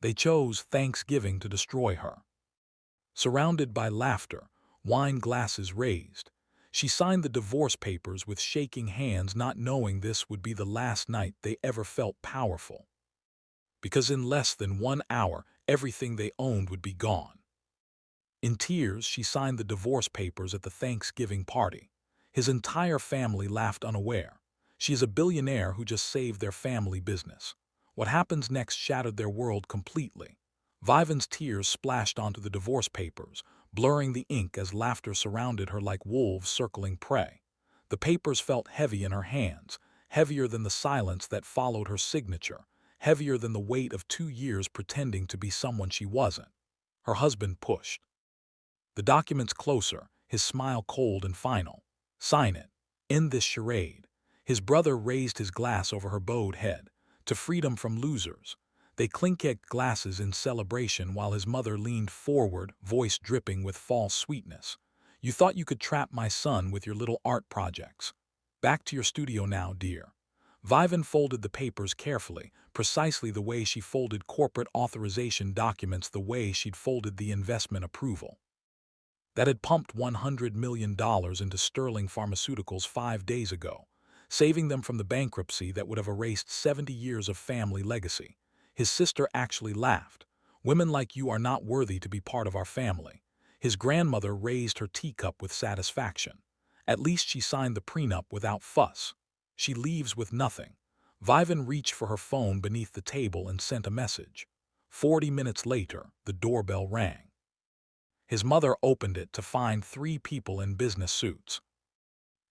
They chose Thanksgiving to destroy her. Surrounded by laughter, wine glasses raised, she signed the divorce papers with shaking hands, not knowing this would be the last night they ever felt powerful. Because in less than 1 hour, everything they owned would be gone. In tears, she signed the divorce papers at the Thanksgiving party. His entire family laughed unaware. She is a billionaire who just saved their family business. What happens next shattered their world completely. Vivan's tears splashed onto the divorce papers, blurring the ink as laughter surrounded her like wolves circling prey. The papers felt heavy in her hands, heavier than the silence that followed her signature, heavier than the weight of 2 years pretending to be someone she wasn't. Her husband pushed the documents closer, his smile cold and final. Sign it. End this charade. His brother raised his glass over her bowed head. To freedom from losers. They clinked glasses in celebration while his mother leaned forward, voice dripping with false sweetness. You thought you could trap my son with your little art projects. Back to your studio now, dear. Vivan folded the papers carefully, precisely the way she folded corporate authorization documents, the way she'd folded the investment approval that had pumped $100 million into Sterling Pharmaceuticals 5 days ago, saving them from the bankruptcy that would have erased 70 years of family legacy. His sister actually laughed. Women like you are not worthy to be part of our family. His grandmother raised her teacup with satisfaction. At least she signed the prenup without fuss. She leaves with nothing. Vivan reached for her phone beneath the table and sent a message. 40 minutes later, the doorbell rang. His mother opened it to find 3 people in business suits.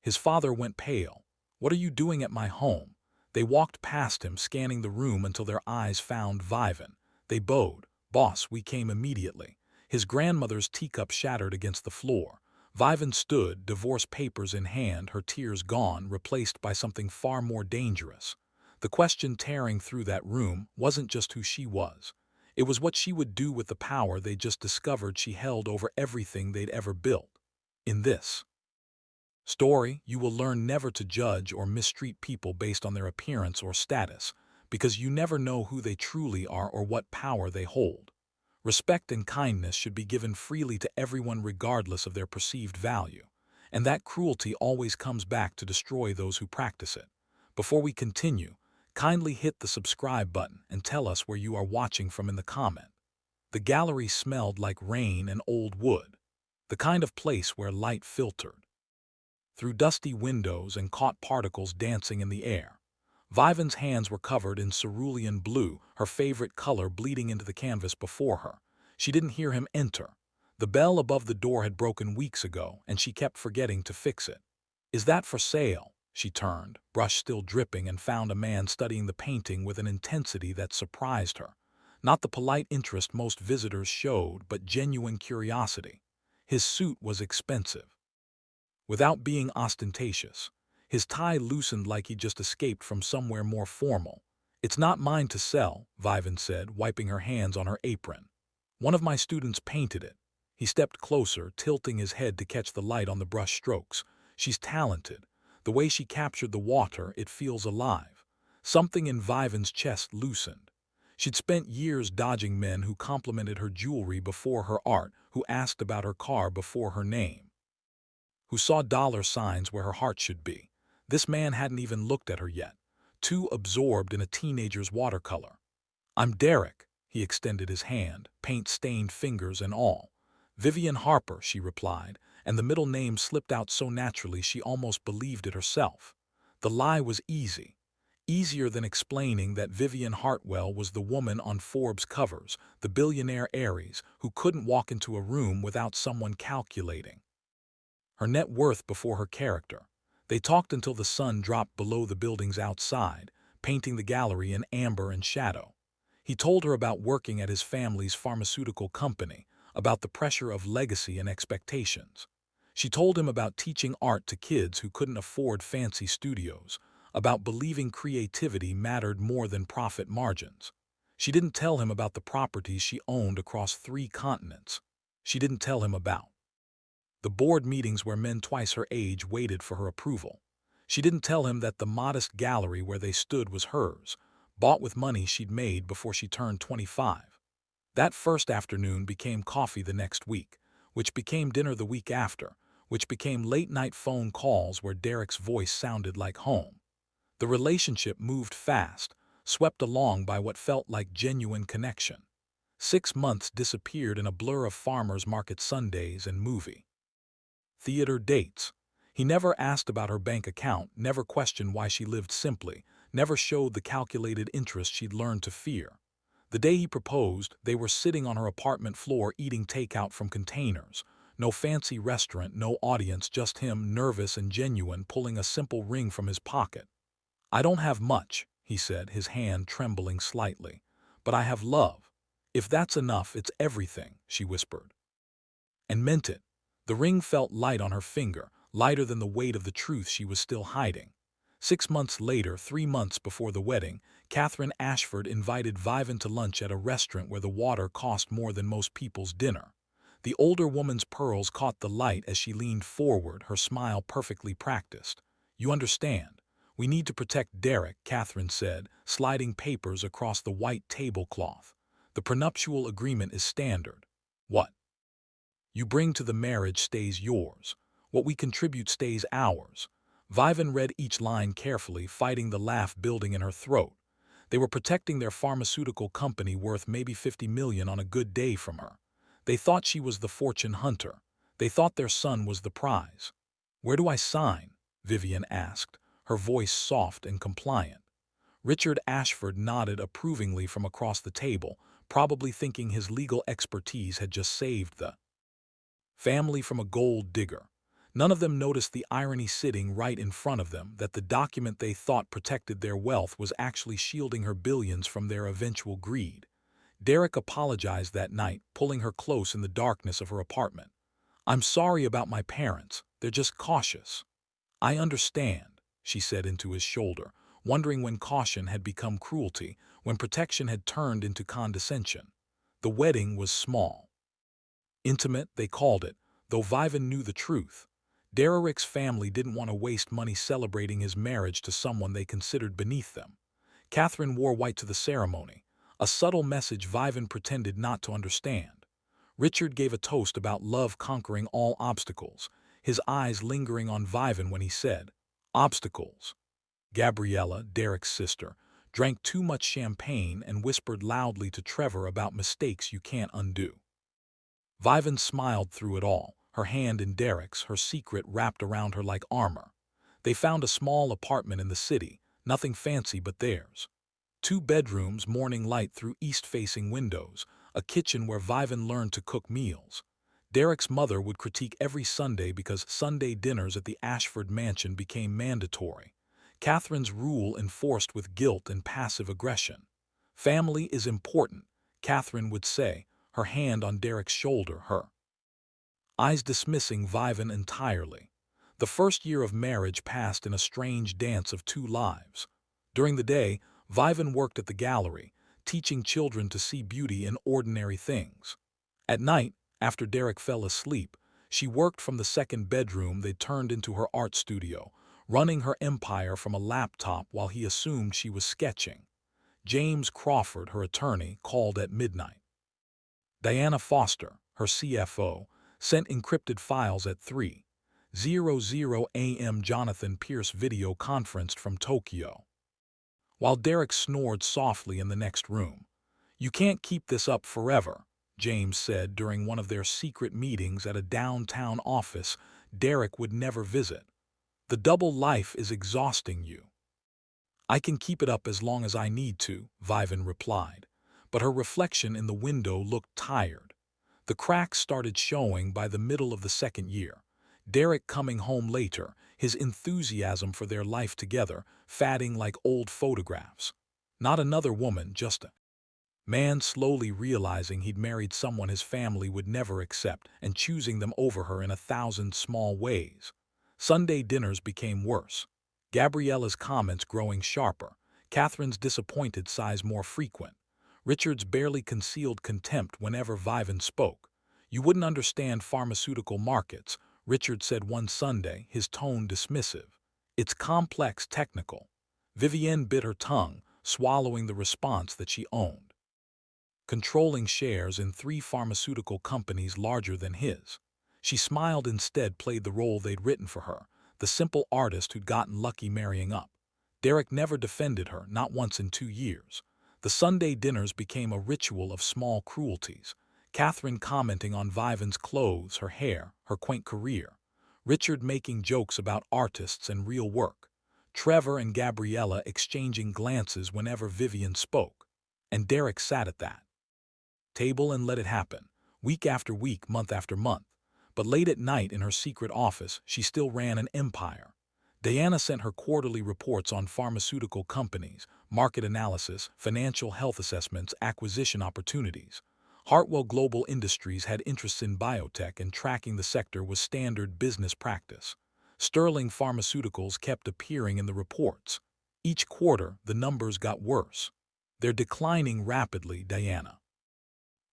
His father went pale. What are you doing at my home? They walked past him, scanning the room until their eyes found Vivan. They bowed. Boss, we came immediately. His grandmother's teacup shattered against the floor. Vivan stood, divorce papers in hand, her tears gone, replaced by something far more dangerous. The question tearing through that room wasn't just who she was. It was what she would do with the power they just discovered she held over everything they'd ever built. In this story, you will learn never to judge or mistreat people based on their appearance or status, because you never know who they truly are or what power they hold. Respect and kindness should be given freely to everyone regardless of their perceived value, and that cruelty always comes back to destroy those who practice it. Before we continue, kindly hit the subscribe button and tell us where you are watching from in the comment. The gallery smelled like rain and old wood, the kind of place where light filtered through dusty windows and caught particles dancing in the air. Vivan's hands were covered in cerulean blue, her favorite color, bleeding into the canvas before her. She didn't hear him enter. The bell above the door had broken weeks ago, and she kept forgetting to fix it. Is that for sale? She turned, brush still dripping, and found a man studying the painting with an intensity that surprised her. Not the polite interest most visitors showed, but genuine curiosity. His suit was expensive, without being ostentatious. His tie loosened like he'd just escaped from somewhere more formal. It's not mine to sell, Vivan said, wiping her hands on her apron. One of my students painted it. He stepped closer, tilting his head to catch the light on the brush strokes. She's talented. The way she captured the water, it feels alive. Something in Vivan's chest loosened. She'd spent years dodging men who complimented her jewelry before her art, who asked about her car before her name, who saw dollar signs where her heart should be. This man hadn't even looked at her yet, too absorbed in a teenager's watercolor. I'm Derek. He extended his hand, paint-stained fingers and all. Vivian Harper, she replied, and the middle name slipped out so naturally she almost believed it herself. The lie was easy. Easier than explaining that Vivian Hartwell was the woman on Forbes covers, the billionaire Aries, who couldn't walk into a room without someone calculating her net worth before her character. They talked until the sun dropped below the buildings outside, painting the gallery in amber and shadow. He told her about working at his family's pharmaceutical company, about the pressure of legacy and expectations. She told him about teaching art to kids who couldn't afford fancy studios, about believing creativity mattered more than profit margins. She didn't tell him about the properties she owned across 3 continents. She didn't tell him about the board meetings where men twice her age waited for her approval. She didn't tell him that the modest gallery where they stood was hers, bought with money she'd made before she turned 25. That first afternoon became coffee the next week, which became dinner the week after, which became late-night phone calls where Derek's voice sounded like home. The relationship moved fast, swept along by what felt like genuine connection. 6 months disappeared in a blur of farmers market Sundays and movie theater dates. He never asked about her bank account, never questioned why she lived simply, never showed the calculated interest she'd learned to fear. The day he proposed, they were sitting on her apartment floor eating takeout from containers. No fancy restaurant, no audience, just him, nervous and genuine, pulling a simple ring from his pocket. "I don't have much," he said, his hand trembling slightly. "But I have love. If that's enough, it's everything," she whispered. And meant it. The ring felt light on her finger, lighter than the weight of the truth she was still hiding. 6 months later, 3 months before the wedding, Catherine Ashford invited Vivan to lunch at a restaurant where the water cost more than most people's dinner. The older woman's pearls caught the light as she leaned forward, her smile perfectly practiced. "You understand. We need to protect Derek," Catherine said, sliding papers across the white tablecloth. "The prenuptial agreement is standard. What you bring to the marriage stays yours. What we contribute stays ours." Vivan read each line carefully, fighting the laugh building in her throat. They were protecting their pharmaceutical company worth maybe 50 million on a good day from her. They thought she was the fortune hunter. They thought their son was the prize. "Where do I sign?" Vivian asked, her voice soft and compliant. Richard Ashford nodded approvingly from across the table, probably thinking his legal expertise had just saved the family from a gold digger. None of them noticed the irony sitting right in front of them, that the document they thought protected their wealth was actually shielding her billions from their eventual greed. Derek apologized that night, pulling her close in the darkness of her apartment. "I'm sorry about my parents. They're just cautious." "I understand," she said into his shoulder, wondering when caution had become cruelty, when protection had turned into condescension. The wedding was small. Intimate, they called it, though Vivan knew the truth. Derek's family didn't want to waste money celebrating his marriage to someone they considered beneath them. Catherine wore white to the ceremony, a subtle message Vivan pretended not to understand. Richard gave a toast about love conquering all obstacles, his eyes lingering on Vivan when he said, "Obstacles." Gabriella, Derek's sister, drank too much champagne and whispered loudly to Trevor about mistakes you can't undo. Vivan smiled through it all, her hand in Derek's, her secret wrapped around her like armor. They found a small apartment in the city, nothing fancy but theirs. 2 bedrooms, morning light through east-facing windows, a kitchen where Vivan learned to cook meals. Derek's mother would critique every Sunday because Sunday dinners at the Ashford mansion became mandatory. Catherine's rule enforced with guilt and passive aggression. "Family is important," Catherine would say, her hand on Derek's shoulder, her eyes dismissing Vivan entirely. The first year of marriage passed in a strange dance of two lives. During the day, Vivan worked at the gallery, teaching children to see beauty in ordinary things. At night, after Derek fell asleep, she worked from the second bedroom they'd turned into her art studio, running her empire from a laptop while he assumed she was sketching. James Crawford, her attorney, called at midnight. Diana Foster, her CFO, sent encrypted files at 3:00 a.m. Jonathan Pierce video conferenced from Tokyo, while Derek snored softly in the next room. "You can't keep this up forever," James said during one of their secret meetings at a downtown office Derek would never visit. "The double life is exhausting you." "I can keep it up as long as I need to," Vivan replied. But her reflection in the window looked tired. The cracks started showing by the middle of the second year. Derek coming home later, his enthusiasm for their life together fading like old photographs. Not another woman, just a man slowly realizing he'd married someone his family would never accept and choosing them over her in 1,000 small ways. Sunday dinners became worse. Gabriella's comments growing sharper, Catherine's disappointed sighs more frequent. Richard's barely concealed contempt whenever Vivan spoke. "You wouldn't understand pharmaceutical markets," Richard said one Sunday, his tone dismissive. "It's complex, technical." Vivienne bit her tongue, swallowing the response that she owned. controlling shares in 3 pharmaceutical companies larger than his. She smiled instead, played the role they'd written for her, the simple artist who'd gotten lucky marrying up. Derek never defended her, not once in 2 years. The Sunday dinners became a ritual of small cruelties. Catherine commenting on Vivan's clothes, her hair, her quaint career. Richard making jokes about artists and real work. Trevor and Gabriella exchanging glances whenever Vivian spoke. And Derek sat at that table and let it happen, week after week, month after month. But late at night in her secret office, she still ran an empire. Diana sent her quarterly reports on pharmaceutical companies, market analysis, financial health assessments, acquisition opportunities. Hartwell Global Industries had interests in biotech, and tracking the sector was standard business practice. Sterling Pharmaceuticals kept appearing in the reports. Each quarter, the numbers got worse. They're declining rapidly, Diana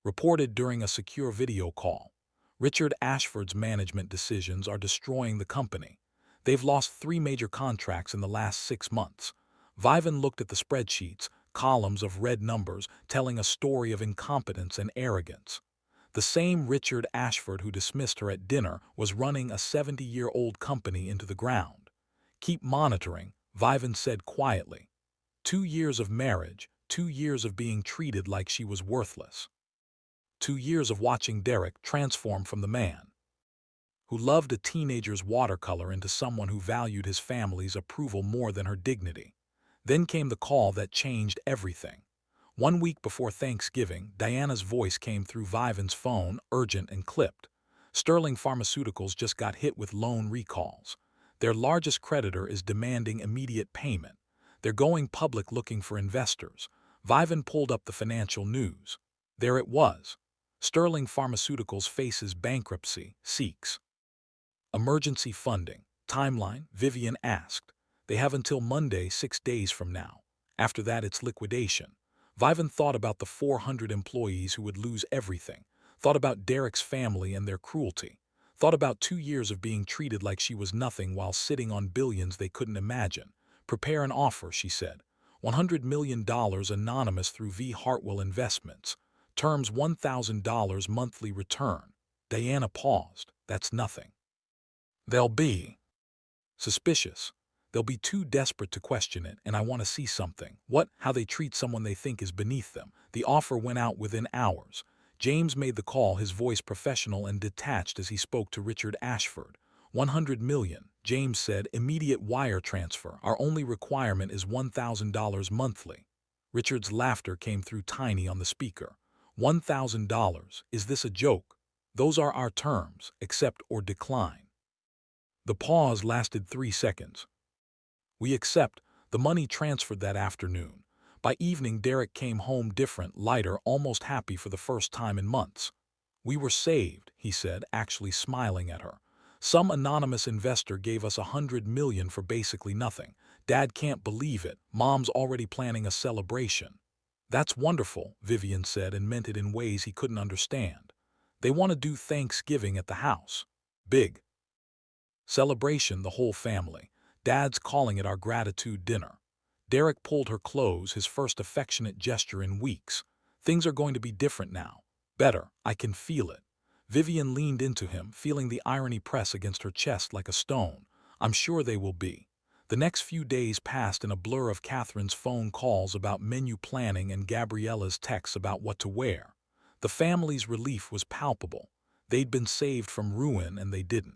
reported during a secure video call. Richard Ashford's management decisions are destroying the company. They've lost 3 major contracts in the last 6 months. Vivan looked at the spreadsheets, columns of red numbers telling a story of incompetence and arrogance. The same Richard Ashford who dismissed her at dinner was running a 70-year-old company into the ground. Keep monitoring, Vivan said quietly. 2 years of marriage, 2 years of being treated like she was worthless. 2 years of watching Derek transform from the man who loved a teenager's watercolor into someone who valued his family's approval more than her dignity. Then came the call that changed everything. 1 week before Thanksgiving, Diana's voice came through Vivan's phone, urgent and clipped. Sterling Pharmaceuticals just got hit with loan recalls. Their largest creditor is demanding immediate payment. They're going public looking for investors. Vivan pulled up the financial news. There it was. Sterling Pharmaceuticals faces bankruptcy, seeks emergency funding. Timeline, Vivian asked. They have until Monday, 6 days from now. After that, it's liquidation. Vivan thought about the 400 employees who would lose everything, thought about Derek's family and their cruelty, thought about 2 years of being treated like she was nothing while sitting on billions they couldn't imagine. Prepare an offer, she said. $100 million anonymous through V. Hartwell Investments. Terms $1,000 monthly return. Diana paused. That's nothing. They'll be suspicious. They'll be too desperate to question it, and I want to see something. How they treat someone they think is beneath them. The offer went out within hours. James made the call, his voice professional and detached as he spoke to Richard Ashford. $100 million, James said, immediate wire transfer. Our only requirement is $1,000 monthly. Richard's laughter came through tiny on the speaker. $1,000, is this a joke? Those are our terms, accept or decline. The pause lasted 3 seconds. We accept. The money transferred that afternoon. By evening, Derek came home different, lighter, almost happy for the first time in months. We were saved, he said, actually smiling at her. Some anonymous investor gave us $100 million for basically nothing. Dad can't believe it. Mom's already planning a celebration. That's wonderful, Vivian said, and meant it in ways he couldn't understand. They want to do Thanksgiving at the house. Big celebration, the whole family. Dad's calling it our gratitude dinner. Derek pulled her close, his first affectionate gesture in weeks. Things are going to be different now. Better, I can feel it. Vivian leaned into him, feeling the irony press against her chest like a stone. I'm sure they will be. The next few days passed in a blur of Catherine's phone calls about menu planning and Gabriella's texts about what to wear. The family's relief was palpable. They'd been saved from ruin, and they didn't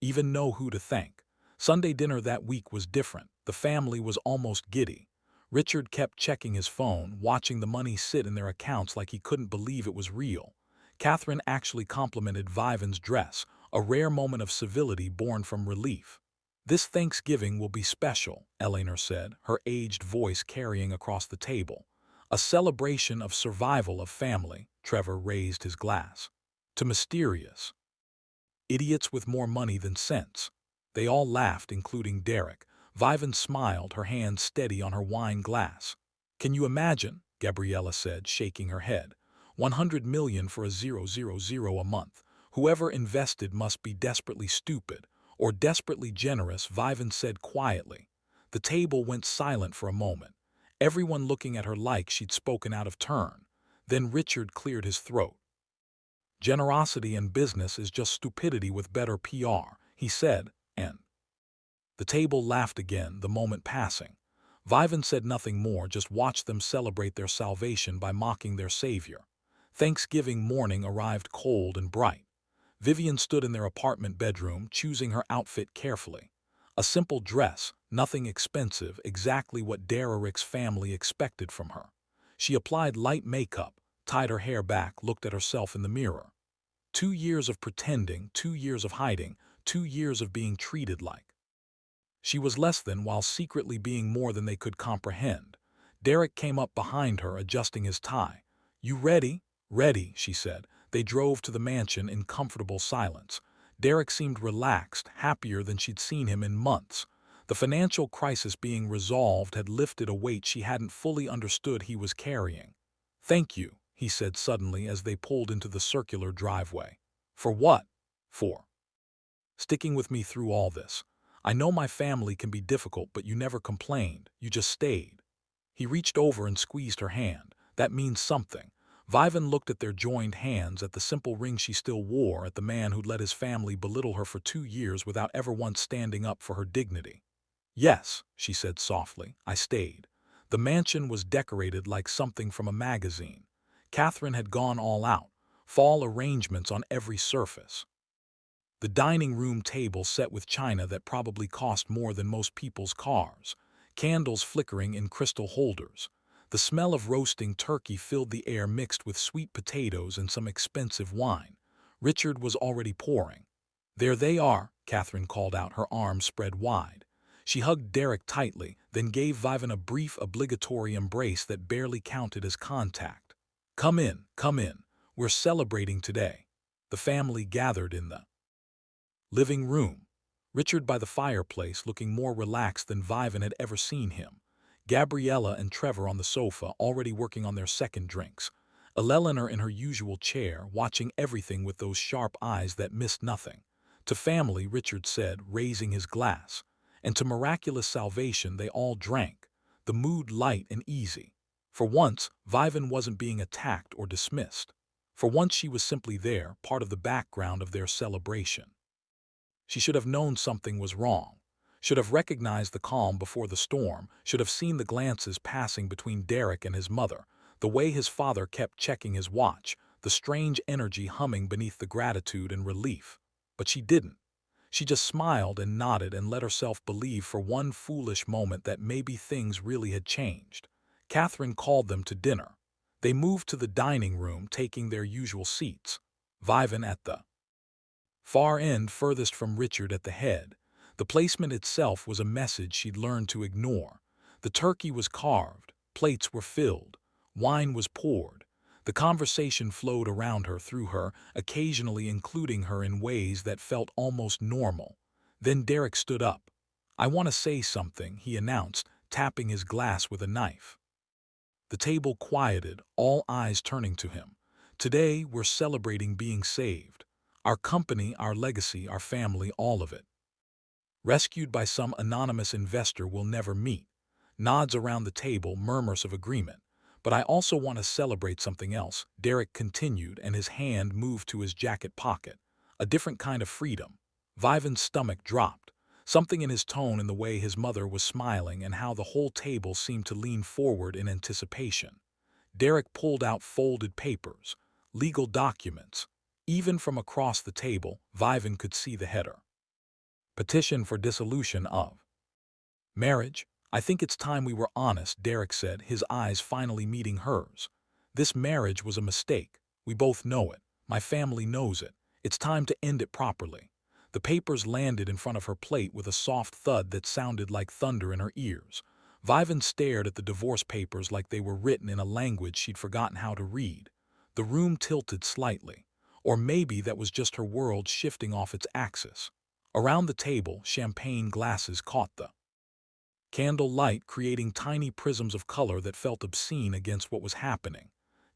even know who to thank. Sunday dinner that week was different. The family was almost giddy. Richard kept checking his phone, watching the money sit in their accounts like he couldn't believe it was real. Catherine actually complimented Vivan's dress, a rare moment of civility born from relief. This Thanksgiving will be special, Eleanor said, her aged voice carrying across the table. A celebration of survival of family. Trevor raised his glass. To mysterious idiots with more money than sense. They all laughed, including Derek. Vivan smiled, her hand steady on her wine glass. Can you imagine? Gabriella said, shaking her head. $100 million for a 000 a month. Whoever invested must be desperately stupid, or desperately generous, Vivan said quietly. The table went silent for a moment, everyone looking at her like she'd spoken out of turn. Then Richard cleared his throat. "Generosity in business is just stupidity with better PR," he said, and the table laughed again, the moment passing. Vivan said nothing more, just watched them celebrate their salvation by mocking their savior. Thanksgiving morning arrived cold and bright. Vivian stood in their apartment bedroom, choosing her outfit carefully. A simple dress, nothing expensive, exactly what Derek's family expected from her. She applied light makeup, tied her hair back, looked at herself in the mirror. 2 years of pretending, 2 years of hiding, 2 years of being treated like she was less than, while secretly being more than they could comprehend. Derek came up behind her, adjusting his tie. "You ready?" "Ready," she said. They drove to the mansion in comfortable silence. Derek seemed relaxed, happier than she'd seen him in months. The financial crisis being resolved had lifted a weight she hadn't fully understood he was carrying. "Thank you," he said suddenly as they pulled into the circular driveway. "For what?" "For sticking with me through all this. I know my family can be difficult, but you never complained, you just stayed." He reached over and squeezed her hand. "That means something." Vivan looked at their joined hands, at the simple ring she still wore, at the man who'd let his family belittle her for 2 years without ever once standing up for her dignity. "Yes," she said softly, "I stayed." The mansion was decorated like something from a magazine. Catherine had gone all out, fall arrangements on every surface. The dining room table set with china that probably cost more than most people's cars. Candles flickering in crystal holders. The smell of roasting turkey filled the air, mixed with sweet potatoes and some expensive wine. Richard was already pouring. "There they are," Catherine called out, her arms spread wide. She hugged Derek tightly, then gave Vivan a brief, obligatory embrace that barely counted as contact. Come in, come in. We're celebrating today." The family gathered in the living room. Richard by the fireplace, looking more relaxed than Vivan had ever seen him. Gabriella and Trevor on the sofa, already working on their second drinks. Eleanor in her usual chair, watching everything with those sharp eyes that missed nothing. To family, Richard said, raising his glass. And to miraculous salvation they all drank, the mood light and easy. For once, Vivan wasn't being attacked or dismissed. For once she was simply there, part of the background of their celebration. She should have known something was wrong, should have recognized the calm before the storm, should have seen the glances passing between Derek and his mother, the way his father kept checking his watch, the strange energy humming beneath the gratitude and relief. But she didn't. She just smiled and nodded and let herself believe for one foolish moment that maybe things really had changed. Catherine called them to dinner. They moved to the dining room, taking their usual seats. Vivan at the far end, furthest from Richard at the head. The placement itself was a message she'd learned to ignore. The turkey was carved, plates were filled, wine was poured. The conversation flowed around her, through her, occasionally including her in ways that felt almost normal. Then Derek stood up. "I want to say something," he announced, tapping his glass with a knife. The table quieted, all eyes turning to him. "Today we're celebrating being saved. Our company, our legacy, our family, all of it. Rescued by some anonymous investor we'll never meet." Nods around the table, murmurs of agreement. "But I also want to celebrate something else," Derek continued, and his hand moved to his jacket pocket. "A different kind of freedom." Vivan's stomach dropped. Something in his tone, in the way his mother was smiling, and how the whole table seemed to lean forward in anticipation. Derek pulled out folded papers, legal documents. Even from across the table, Vivan could see the header. "Petition for dissolution of marriage. I think it's time we were honest," Derek said, his eyes finally meeting hers. "This marriage was a mistake. We both know it. My family knows it. It's time to end it properly." The papers landed in front of her plate with a soft thud that sounded like thunder in her ears. Vivan stared at the divorce papers like they were written in a language she'd forgotten how to read. The room tilted slightly. Or maybe that was just her world shifting off its axis. Around the table, champagne glasses caught the candle light, creating tiny prisms of color that felt obscene against what was happening.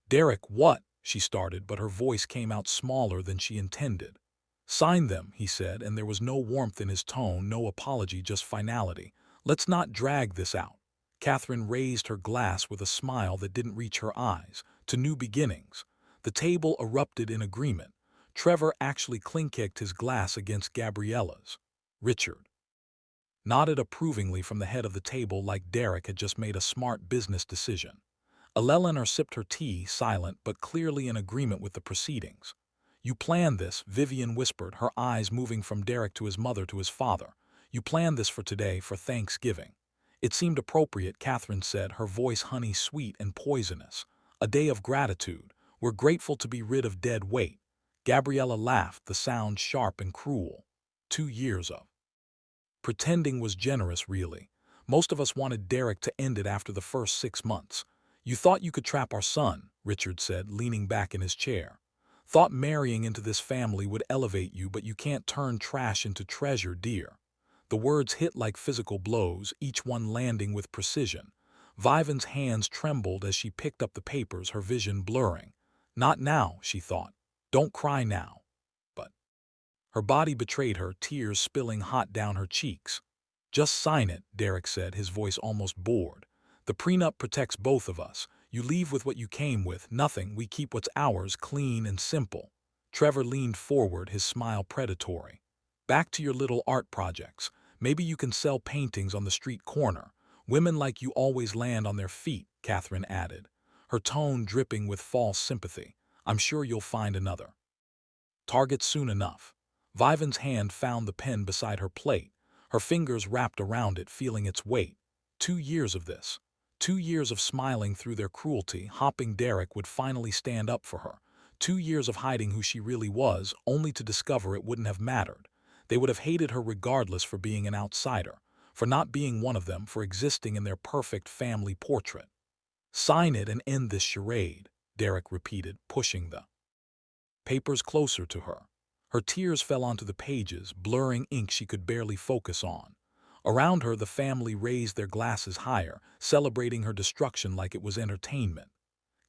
"Derek, what?" she started, but her voice came out smaller than she intended. "Sign them," he said, and there was no warmth in his tone, no apology, just finality. "Let's not drag this out." Catherine raised her glass with a smile that didn't reach her eyes. To new beginnings. The table erupted in agreement. Trevor actually clink-kicked his glass against Gabriella's. Richard nodded approvingly from the head of the table like Derek had just made a smart business decision. Eleanor sipped her tea, silent but clearly in agreement with the proceedings. "You planned this," Vivian whispered, her eyes moving from Derek to his mother to his father. "You planned this for today, for Thanksgiving." "It seemed appropriate," Catherine said, her voice honey-sweet and poisonous. "A day of gratitude. We're grateful to be rid of dead weight." Gabriella laughed, the sound sharp and cruel. 2 years of pretending was generous, really. Most of us wanted Derek to end it after the first 6 months. "You thought you could trap our son," Richard said, leaning back in his chair. "Thought marrying into this family would elevate you, but you can't turn trash into treasure, dear." The words hit like physical blows, each one landing with precision. Vivan's hands trembled as she picked up the papers, her vision blurring. "Not now," she thought. "Don't cry now." But her body betrayed her, tears spilling hot down her cheeks. "Just sign it," Derek said, his voice almost bored. "The prenup protects both of us. You leave with what you came with, nothing. We keep what's ours, clean and simple." Trevor leaned forward, his smile predatory. "Back to your little art projects. Maybe you can sell paintings on the street corner. Women like you always land on their feet," Catherine added, her tone dripping with false sympathy. "I'm sure you'll find another target soon enough." Vivan's hand found the pen beside her plate, her fingers wrapped around it, feeling its weight. 2 years of this. 2 years of smiling through their cruelty, hoping Derek would finally stand up for her. 2 years of hiding who she really was, only to discover it wouldn't have mattered. They would have hated her regardless for being an outsider, for not being one of them, for existing in their perfect family portrait. "Sign it and end this charade," Derek repeated, pushing the papers closer to her. Her tears fell onto the pages, blurring ink she could barely focus on. Around her, the family raised their glasses higher, celebrating her destruction like it was entertainment.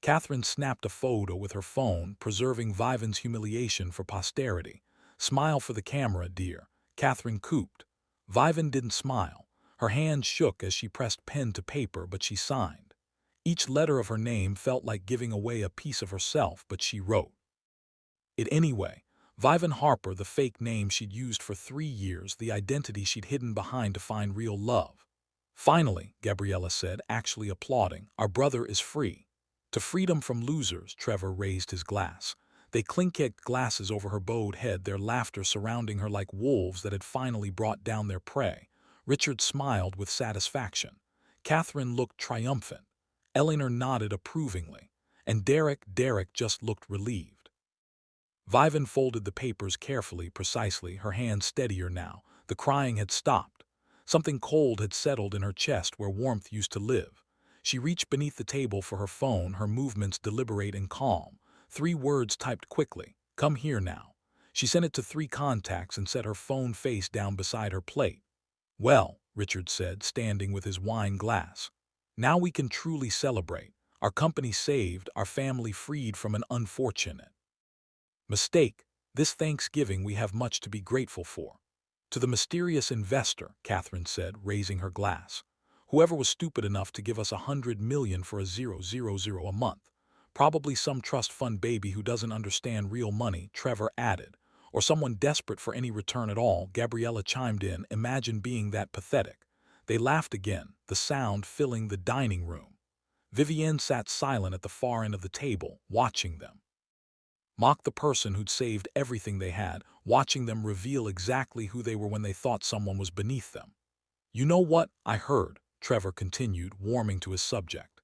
Catherine snapped a photo with her phone, preserving Vivan's humiliation for posterity. "Smile for the camera, dear," Catherine cooped. Vivan didn't smile. Her hand shook as she pressed pen to paper, but she signed. Each letter of her name felt like giving away a piece of herself, but she wrote it anyway. Vivan Harper, the fake name she'd used for 3 years, the identity she'd hidden behind to find real love. "Finally," Gabriella said, actually applauding, "our brother is free." "To freedom from losers," Trevor raised his glass. They clink-kicked glasses over her bowed head, their laughter surrounding her like wolves that had finally brought down their prey. Richard smiled with satisfaction. Catherine looked triumphant. Eleanor nodded approvingly. And Derek just looked relieved. Vivan folded the papers carefully, precisely, her hands steadier now. The crying had stopped. Something cold had settled in her chest where warmth used to live. She reached beneath the table for her phone, her movements deliberate and calm. 3 words typed quickly. "Come here now." She sent it to 3 contacts and set her phone face down beside her plate. "Well," Richard said, standing with his wine glass. "Now we can truly celebrate. Our company saved, our family freed from an unfortunate mistake. This Thanksgiving we have much to be grateful for." "To the mysterious investor," Catherine said, raising her glass. "Whoever was stupid enough to give us 100 million for a 000 a month. Probably some trust fund baby who doesn't understand real money," Trevor added. "Or someone desperate for any return at all," Gabriella chimed in. "Imagine being that pathetic." They laughed again, the sound filling the dining room. Vivienne sat silent at the far end of the table, watching them mock the person who'd saved everything they had, watching them reveal exactly who they were when they thought someone was beneath them. "You know what I heard," Trevor continued, warming to his subject.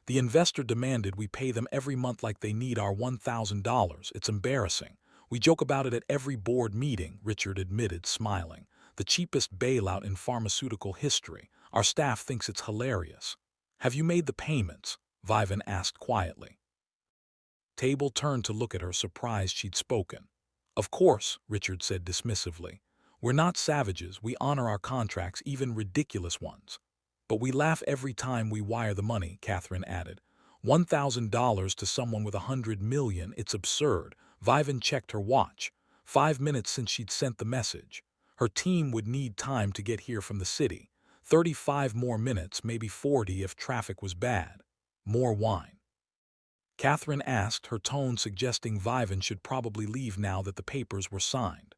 "The investor demanded we pay them every month like they need our $1,000. It's embarrassing. We joke about it at every board meeting," Richard admitted, smiling. "The cheapest bailout in pharmaceutical history. Our staff thinks it's hilarious." "Have you made the payments?" Vivan asked quietly. Table turned to look at her, surprised she'd spoken. "Of course," Richard said dismissively. "We're not savages, we honor our contracts, even ridiculous ones." "But we laugh every time we wire the money," Catherine added. $1,000 to someone with 100 million, it's absurd." Vivan checked her watch. 5 minutes since she'd sent the message. Her team would need time to get here from the city. 35 more minutes, maybe 40 if traffic was bad. More wine. Catherine asked, her tone suggesting Vivian should probably leave now that the papers were signed.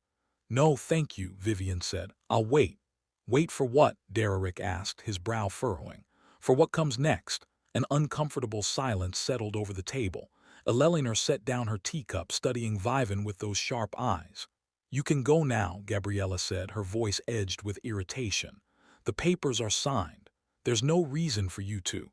No, thank you, Vivian said. I'll wait. Wait for what? Derrick asked, his brow furrowing. For what comes next? An uncomfortable silence settled over the table. Eleanor set down her teacup, studying Vivian with those sharp eyes. You can go now, Gabriella said, her voice edged with irritation. The papers are signed. There's no reason for you to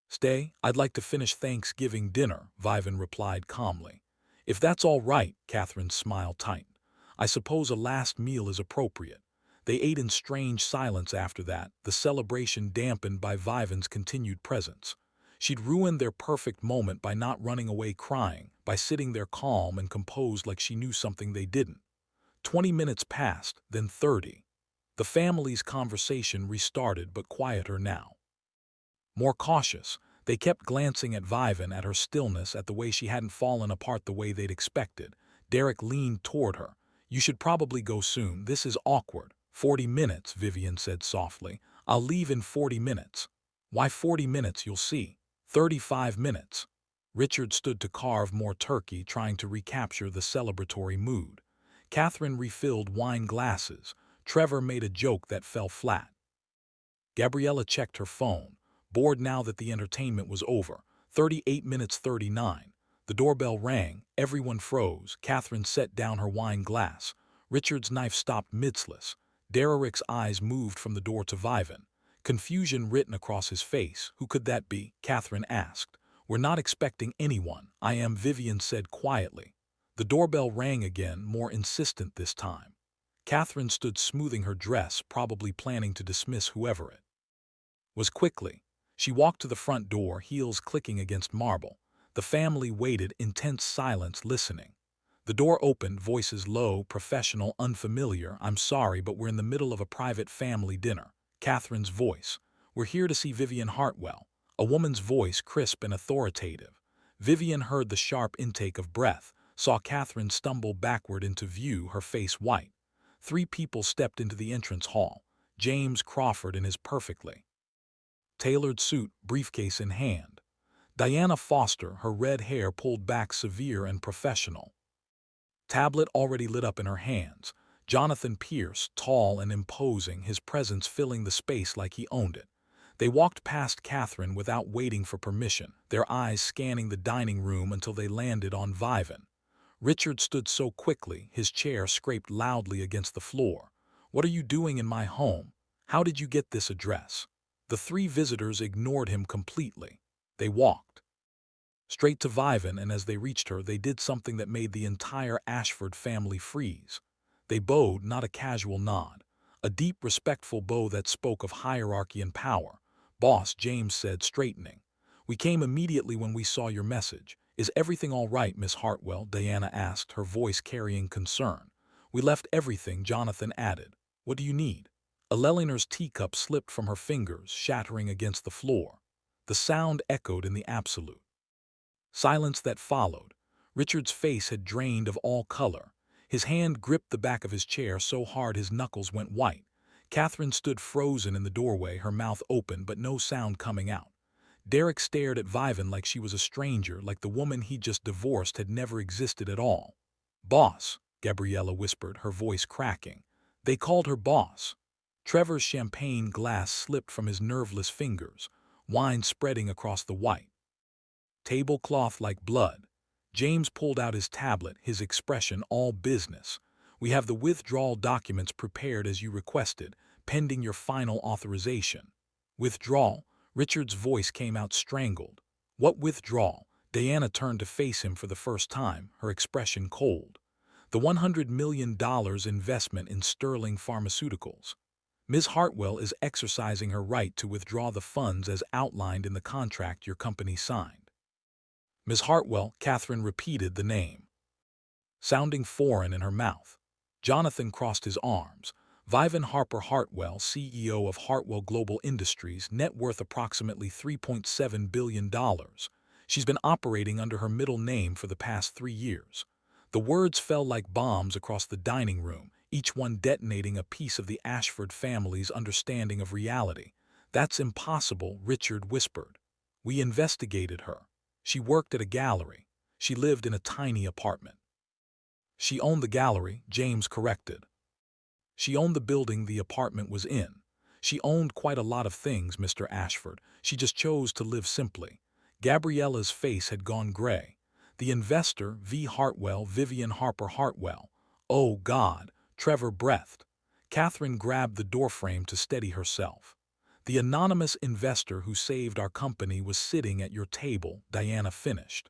stay. I'd like to finish Thanksgiving dinner, Vivian replied calmly. If that's all right, Catherine's smile tightened. I suppose a last meal is appropriate. They ate in strange silence after that, the celebration dampened by Vivian's continued presence. She'd ruined their perfect moment by not running away crying, by sitting there calm and composed like she knew something they didn't. 20 minutes passed, then 30. The family's conversation restarted, but quieter now. More cautious, they kept glancing at Vivian, at her stillness, at the way she hadn't fallen apart the way they'd expected. Derrick leaned toward her. You should probably go soon. This is awkward. 40 minutes, Vivian said softly. I'll leave in 40 minutes. Why 40 minutes? You'll see. 35 minutes. Richard stood to carve more turkey, trying to recapture the celebratory mood. Catherine refilled wine glasses. Trevor made a joke that fell flat. Gabriella checked her phone, bored now that the entertainment was over. 38 minutes 39. The doorbell rang. Everyone froze. Catherine set down her wine glass. Richard's knife stopped midsless. Derrick's eyes moved from the door to Vivian. Confusion written across his face. Who could that be? Catherine asked. We're not expecting anyone. I am, Vivian said quietly. The doorbell rang again, more insistent this time. Catherine stood smoothing her dress, probably planning to dismiss whoever it was quickly. She walked to the front door, heels clicking against marble. The family waited, intense silence, listening. The door opened, voices low, professional, unfamiliar. I'm sorry, but we're in the middle of a private family dinner. Catherine's voice. We're here to see Vivian Hartwell. A woman's voice, crisp and authoritative. Vivian heard the sharp intake of breath, saw Catherine stumble backward into view, her face white. 3 people stepped into the entrance hall. James Crawford in his perfectly tailored suit, briefcase in hand. Diana Foster, her red hair pulled back, severe and professional. Tablet already lit up in her hands. Jonathan Pierce, tall and imposing, his presence filling the space like he owned it. They walked past Catherine without waiting for permission, their eyes scanning the dining room until they landed on Vivian. Richard stood so quickly, his chair scraped loudly against the floor. What are you doing in my home? How did you get this address? The 3 visitors ignored him completely. They walked straight to Vivian, and as they reached her, they did something that made the entire Ashford family freeze. They bowed, not a casual nod. A deep, respectful bow that spoke of hierarchy and power. Boss, James said, straightening. We came immediately when we saw your message. Is everything all right, Miss Hartwell? Diana asked, her voice carrying concern. We left everything, Jonathan added. What do you need? Eleanor's teacup slipped from her fingers, shattering against the floor. The sound echoed in the absolute silence that followed. Richard's face had drained of all color. His hand gripped the back of his chair so hard his knuckles went white. Catherine stood frozen in the doorway, her mouth open but no sound coming out. Derrick stared at Vivian like she was a stranger, like the woman he'd just divorced had never existed at all. Boss, Gabriella whispered, her voice cracking. They called her boss. Trevor's champagne glass slipped from his nerveless fingers, wine spreading across the white tablecloth like blood. James pulled out his tablet, his expression all business. We have the withdrawal documents prepared as you requested, pending your final authorization. Withdrawal? Richard's voice came out strangled. What withdrawal? Diana turned to face him for the first time, her expression cold. The $100 million investment in Sterling Pharmaceuticals. Ms. Hartwell is exercising her right to withdraw the funds as outlined in the contract your company signed. Ms. Hartwell, Catherine repeated the name, sounding foreign in her mouth. Jonathan crossed his arms. Vivian Harper Hartwell, CEO of Hartwell Global Industries, net worth approximately $3.7 billion. She's been operating under her middle name for the past 3 years. The words fell like bombs across the dining room, each one detonating a piece of the Ashford family's understanding of reality. "That's impossible," Richard whispered. "We investigated her. She worked at a gallery. She lived in a tiny apartment." "She owned the gallery," James corrected. "She owned the building the apartment was in. She owned quite a lot of things, Mr. Ashford. She just chose to live simply." Gabriella's face had gone gray. "The investor, V. Hartwell, Vivian Harper Hartwell." "Oh, God," Trevor breathed. Catherine grabbed the doorframe to steady herself. "The anonymous investor who saved our company was sitting at your table," Diana finished.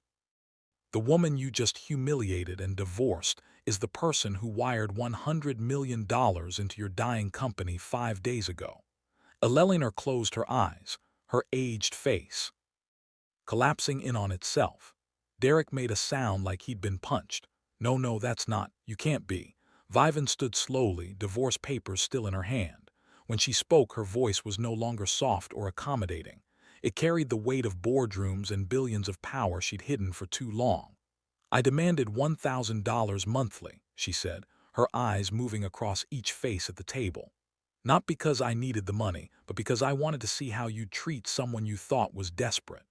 "The woman you just humiliated and divorced is the person who wired $100 million into your dying company 5 days ago." Eleanor closed her eyes, her aged face collapsing in on itself. Derek made a sound like he'd been punched. "No, no, that's not. You can't be." Vivian stood slowly, divorce papers still in her hand. When she spoke, her voice was no longer soft or accommodating. It carried the weight of boardrooms and billions of power she'd hidden for too long. "I demanded $1,000 monthly," she said, her eyes moving across each face at the table. "Not because I needed the money, but because I wanted to see how you'd treat someone you thought was desperate.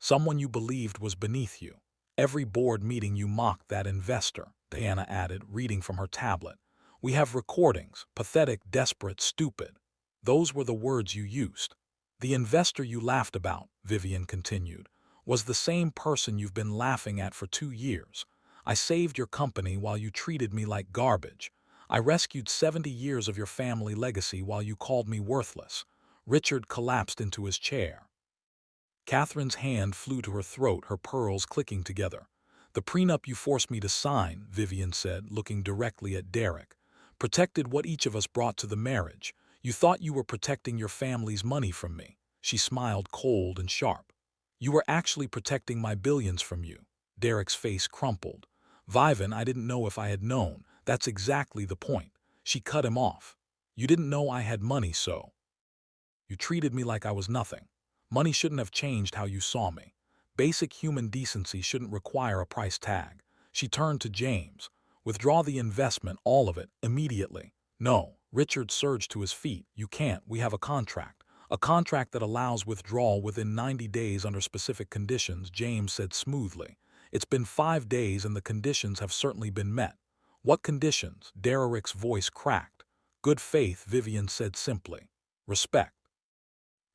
Someone you believed was beneath you. Every board meeting you mocked that investor," Diana added, reading from her tablet. "We have recordings. Pathetic, desperate, stupid. Those were the words you used." "The investor you laughed about," Vivian continued, "was the same person you've been laughing at for 2 years. I saved your company while you treated me like garbage. I rescued 70 years of your family legacy while you called me worthless." Richard collapsed into his chair. Catherine's hand flew to her throat, her pearls clicking together. "The prenup you forced me to sign," Vivian said, looking directly at Derek, "protected what each of us brought to the marriage. You thought you were protecting your family's money from me." She smiled cold and sharp. "You were actually protecting my billions from you." Derek's face crumpled. "Vivian, I didn't know if I had known. That's exactly the point." She cut him off. "You didn't know I had money, so you treated me like I was nothing. Money shouldn't have changed how you saw me. Basic human decency shouldn't require a price tag." She turned to James. "Withdraw the investment, all of it, immediately." "No." Richard surged to his feet. "You can't. We have a contract. A contract that allows withdrawal within 90 days under specific conditions," James said smoothly. "It's been 5 days and the conditions have certainly been met." "What conditions?" Derek's voice cracked. "Good faith," Vivian said simply. "Respect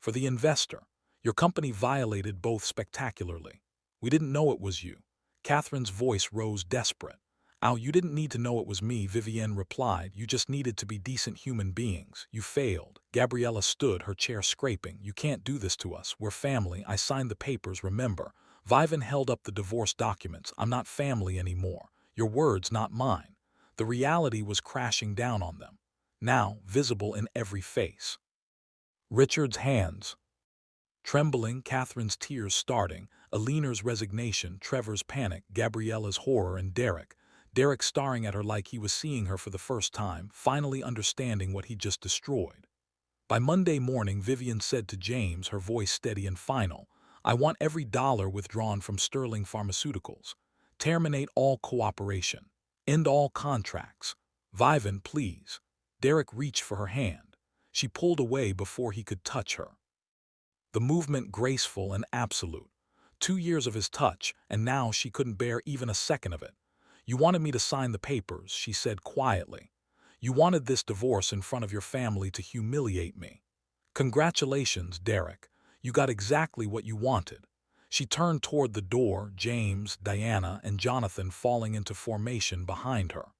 for the investor. Your company violated both spectacularly." "We didn't know it was you." Catherine's voice rose desperate. "Al, you didn't need to know it was me," Vivienne replied. "You just needed to be decent human beings. You failed." Gabriella stood, her chair scraping. "You can't do this to us. We're family. I signed the papers, remember?" Vivian held up the divorce documents. "I'm not family anymore. Your words, not mine." The reality was crashing down on them, now visible in every face. Richard's hands trembling, Catherine's tears starting, Eleanor's resignation, Trevor's panic, Gabriella's horror, and Derek staring at her like he was seeing her for the first time, finally understanding what he'd just destroyed. By Monday morning, Vivian said to James, her voice steady and final, "I want every dollar withdrawn from Sterling Pharmaceuticals. Terminate all cooperation. End all contracts. Vivian, please." Derek reached for her hand. She pulled away before he could touch her. The movement graceful and absolute. 2 years of his touch, and now she couldn't bear even a second of it. "You wanted me to sign the papers," she said quietly. "You wanted this divorce in front of your family to humiliate me. Congratulations, Derek. You got exactly what you wanted." She turned toward the door, James, Diana, and Jonathan falling into formation behind her.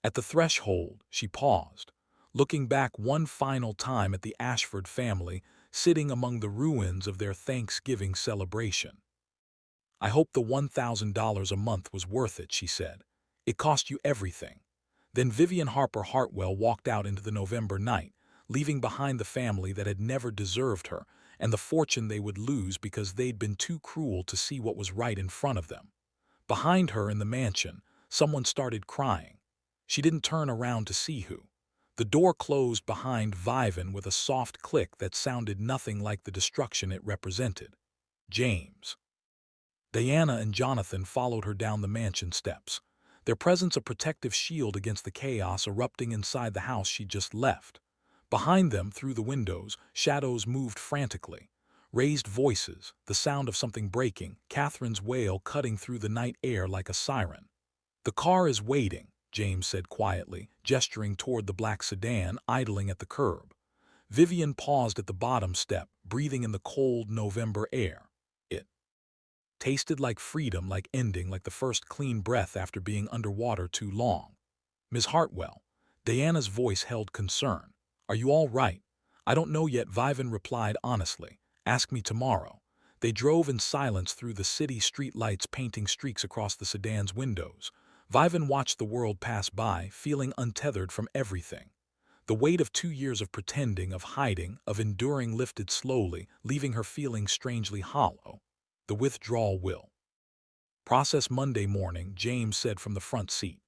At the threshold, she paused, looking back one final time at the Ashford family sitting among the ruins of their Thanksgiving celebration. "I hope the $1,000 a month was worth it," she said. "It cost you everything." Then Vivian Harper Hartwell walked out into the November night, leaving behind the family that had never deserved her and the fortune they would lose because they'd been too cruel to see what was right in front of them. Behind her in the mansion, someone started crying. She didn't turn around to see who. The door closed behind Vivian with a soft click that sounded nothing like the destruction it represented. James, Diana, and Jonathan followed her down the mansion steps. their presence a protective shield against the chaos erupting inside the house she'd just left. Behind them, through the windows, shadows moved frantically. Raised voices, the sound of something breaking, Catherine's wail cutting through the night air like a siren. "The car is waiting," James said quietly, gesturing toward the black sedan idling at the curb. Vivian paused at the bottom step, breathing in the cold November air. It tasted like freedom, like ending, like the first clean breath after being underwater too long. "Miss Hartwell." Diana's voice held concern. "Are you all right?" "I don't know yet," Vivian replied honestly. "Ask me tomorrow." They drove in silence through the city street lights painting streaks across the sedan's windows. Vivian watched the world pass by, feeling untethered from everything. The weight of 2 years of pretending, of hiding, of enduring lifted slowly, leaving her feeling strangely hollow. "The withdrawal will process Monday morning," James said from the front seat.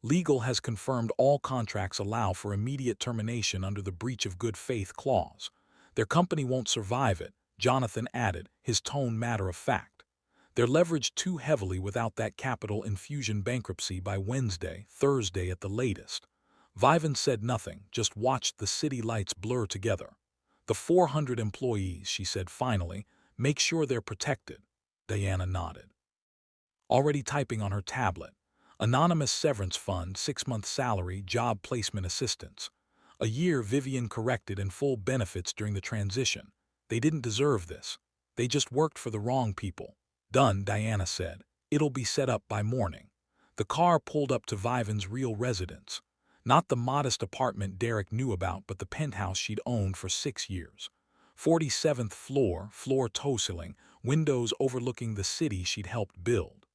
"Legal has confirmed all contracts allow for immediate termination under the breach of good faith clause. Their company won't survive it," Jonathan added, his tone matter of fact. "They're leveraged too heavily without that capital infusion, bankruptcy by Wednesday, Thursday at the latest." Vivian said nothing, just watched the city lights blur together. "The 400 employees," she said finally, "make sure they're protected." Diana nodded, already typing on her tablet. "Anonymous severance fund, 6-month salary, job placement assistance." "A year," Vivian corrected, "and full benefits during the transition." "They didn't deserve this. They just worked for the wrong people." "Done," Diana said. "It'll be set up by morning." The car pulled up to Vivian's real residence. Not the modest apartment Derek knew about, but the penthouse she'd owned for 6 years. 47th floor, floor to ceiling, windows overlooking the city she'd helped build.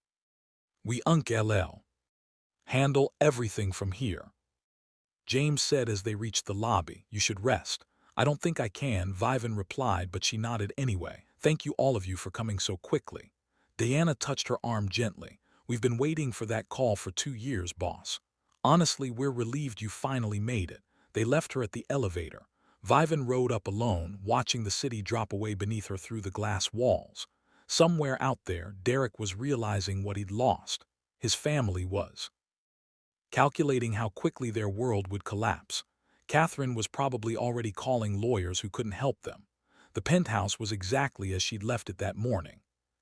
"We uncle handle everything from here," James said as they reached the lobby. "You should rest." "I don't think I can," Vivian replied, but she nodded anyway. "Thank you all of you for coming so quickly." Diana touched her arm gently. "We've been waiting for that call for 2 years, boss. Honestly, we're relieved you finally made it." They left her at the elevator. Vivian rode up alone, watching the city drop away beneath her through the glass walls. Somewhere out there, Derek was realizing what he'd lost. His family was calculating how quickly their world would collapse. Catherine was probably already calling lawyers who couldn't help them. The penthouse was exactly as she'd left it that morning.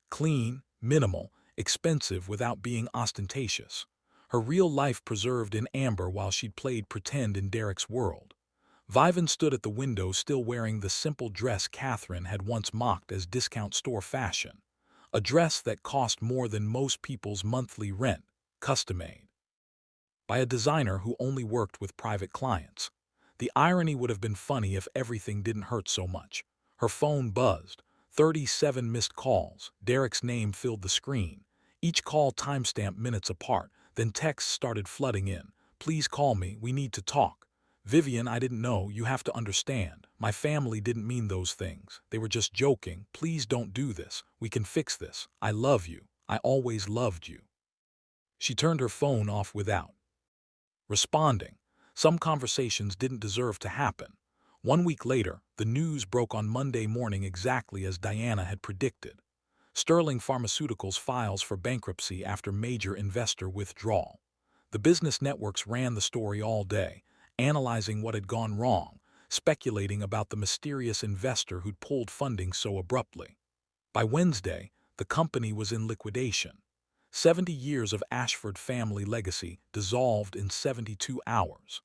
Clean, minimal, expensive without being ostentatious. Her real life preserved in amber while she'd played pretend in Derek's world. Vivian stood at the window, still wearing the simple dress Catherine had once mocked as discount store fashion. A dress that cost more than most people's monthly rent, custom-made by a designer who only worked with private clients. The irony would have been funny if everything didn't hurt so much. Her phone buzzed. 37 missed calls. Derek's name filled the screen. Each call timestamped minutes apart. Then texts started flooding in. "Please call me. We need to talk." "Vivian, I didn't know. You have to understand. My family didn't mean those things. They were just joking. Please don't do this. We can fix this. I love you. I always loved you." She turned her phone off without responding. Some conversations didn't deserve to happen. 1 week later, the news broke on Monday morning exactly as Diana had predicted. Sterling Pharmaceuticals files for bankruptcy after major investor withdrawal. The business networks ran the story all day, analyzing what had gone wrong, speculating about the mysterious investor who'd pulled funding so abruptly. By Wednesday, the company was in liquidation. 70 years of Ashford family legacy dissolved in 72 hours.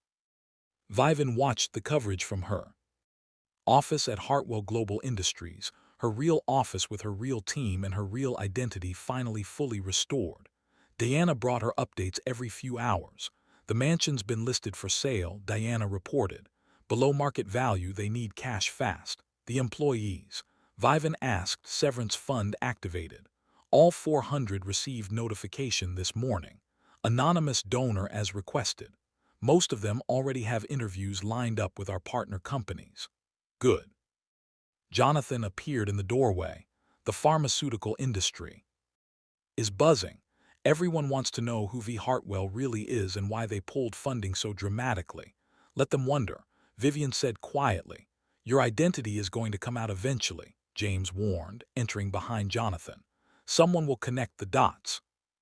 Vivian watched the coverage from her office at Hartwell Global Industries, her real office with her real team and her real identity finally fully restored. Diana brought her updates every few hours. "The mansion's been listed for sale," Diana reported. "Below market value, they need cash fast." "The employees?" Vivian asked. "Severance fund activated." All 400 received notification this morning. Anonymous donor as requested. Most of them already have interviews lined up with our partner companies. Good. Jonathan appeared in the doorway. "The pharmaceutical industry is buzzing. Everyone wants to know who V. Hartwell really is and why they pulled funding so dramatically." "Let them wonder," Vivian said quietly. "Your identity is going to come out eventually," James warned, entering behind Jonathan. "Someone will connect the dots."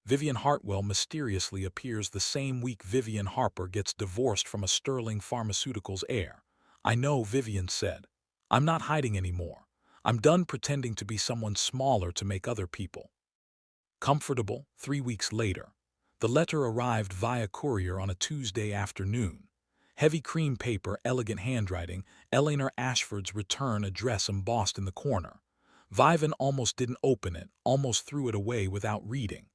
Vivian Hartwell mysteriously appears the same week Vivian Harper gets divorced from a Sterling Pharmaceuticals heir. I know, Vivian said. I'm not hiding anymore. I'm done pretending to be someone smaller to make other people comfortable. 3 weeks later, the letter arrived via courier on a Tuesday afternoon. Heavy cream paper, elegant handwriting, Eleanor Ashford's return address embossed in the corner. Vivian almost didn't open it, almost threw it away without reading.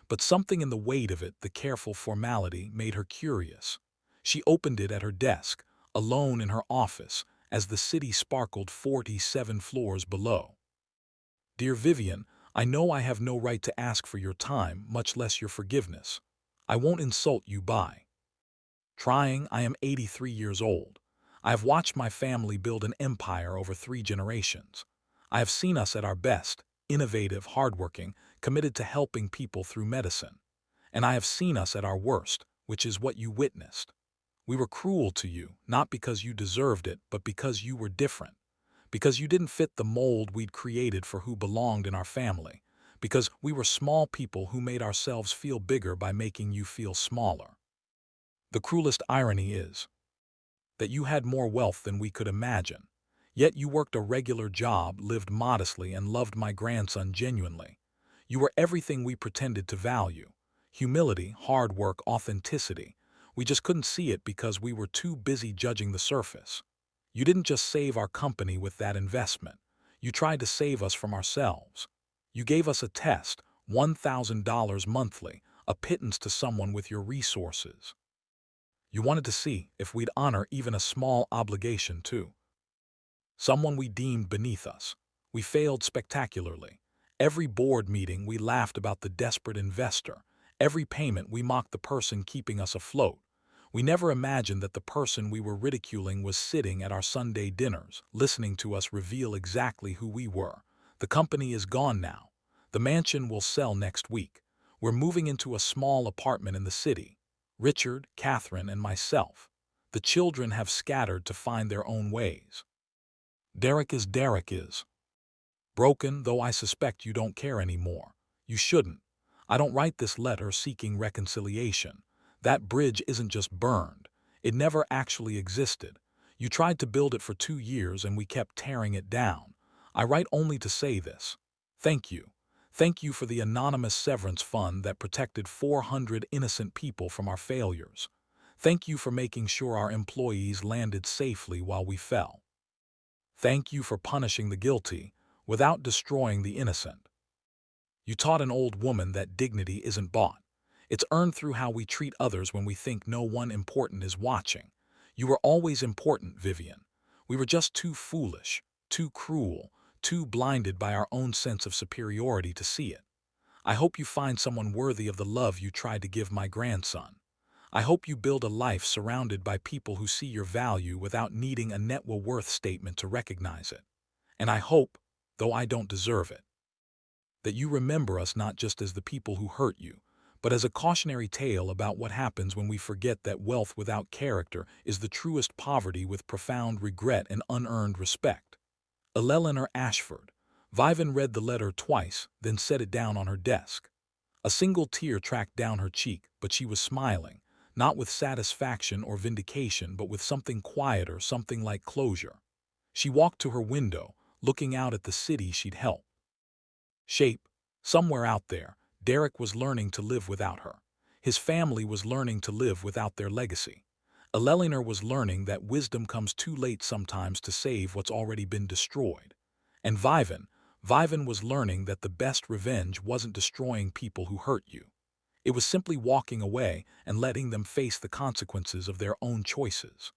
But something in the weight of it, the careful formality, made her curious. She opened it at her desk, alone in her office, as the city sparkled 47 floors below. Dear Vivian, I know I have no right to ask for your time, much less your forgiveness. I won't insult you by trying. I am 83 years old. I have watched my family build an empire over 3 generations. I have seen us at our best, innovative, hardworking, committed to helping people through medicine. And I have seen us at our worst, which is what you witnessed. We were cruel to you, not because you deserved it, but because you were different. Because you didn't fit the mold we'd created for who belonged in our family. Because we were small people who made ourselves feel bigger by making you feel smaller. The cruelest irony is that you had more wealth than we could imagine. Yet you worked a regular job, lived modestly, and loved my grandson genuinely. You were everything we pretended to value. Humility, hard work, authenticity. We just couldn't see it because we were too busy judging the surface. You didn't just save our company with that investment. You tried to save us from ourselves. You gave us a test, $1,000 monthly, a pittance to someone with your resources. You wanted to see if we'd honor even a small obligation to someone we deemed beneath us. We failed spectacularly. Every board meeting we laughed about the desperate investor. Every payment we mocked the person keeping us afloat. We never imagined that the person we were ridiculing was sitting at our Sunday dinners, listening to us reveal exactly who we were. The company is gone now. The mansion will sell next week. We're moving into a small apartment in the city. Richard, Catherine, and myself. The children have scattered to find their own ways. Derek is broken, though I suspect you don't care anymore. You shouldn't. I don't write this letter seeking reconciliation. That bridge isn't just burned. It never actually existed. You tried to build it for 2 years and we kept tearing it down. I write only to say this. Thank you. Thank you for the anonymous severance fund that protected 400 innocent people from our failures. Thank you for making sure our employees landed safely while we fell. Thank you for punishing the guilty without destroying the innocent. You taught an old woman that dignity isn't bought. It's earned through how we treat others when we think no one important is watching. You were always important, Vivian. We were just too foolish, too cruel, too blinded by our own sense of superiority to see it. I hope you find someone worthy of the love you tried to give my grandson. I hope you build a life surrounded by people who see your value without needing a net worth statement to recognize it. And I hope, though I don't deserve it, that you remember us not just as the people who hurt you, but as a cautionary tale about what happens when we forget that wealth without character is the truest poverty with profound regret and unearned respect. Eleanor Ashford. Vivian read the letter twice, then set it down on her desk. A single tear tracked down her cheek, but she was smiling, not with satisfaction or vindication, but with something quieter, something like closure. She walked to her window, looking out at the city she'd helped shape. Somewhere out there, Derek was learning to live without her. His family was learning to live without their legacy. Eleanor was learning that wisdom comes too late sometimes to save what's already been destroyed. And Vivian was learning that the best revenge wasn't destroying people who hurt you. It was simply walking away and letting them face the consequences of their own choices.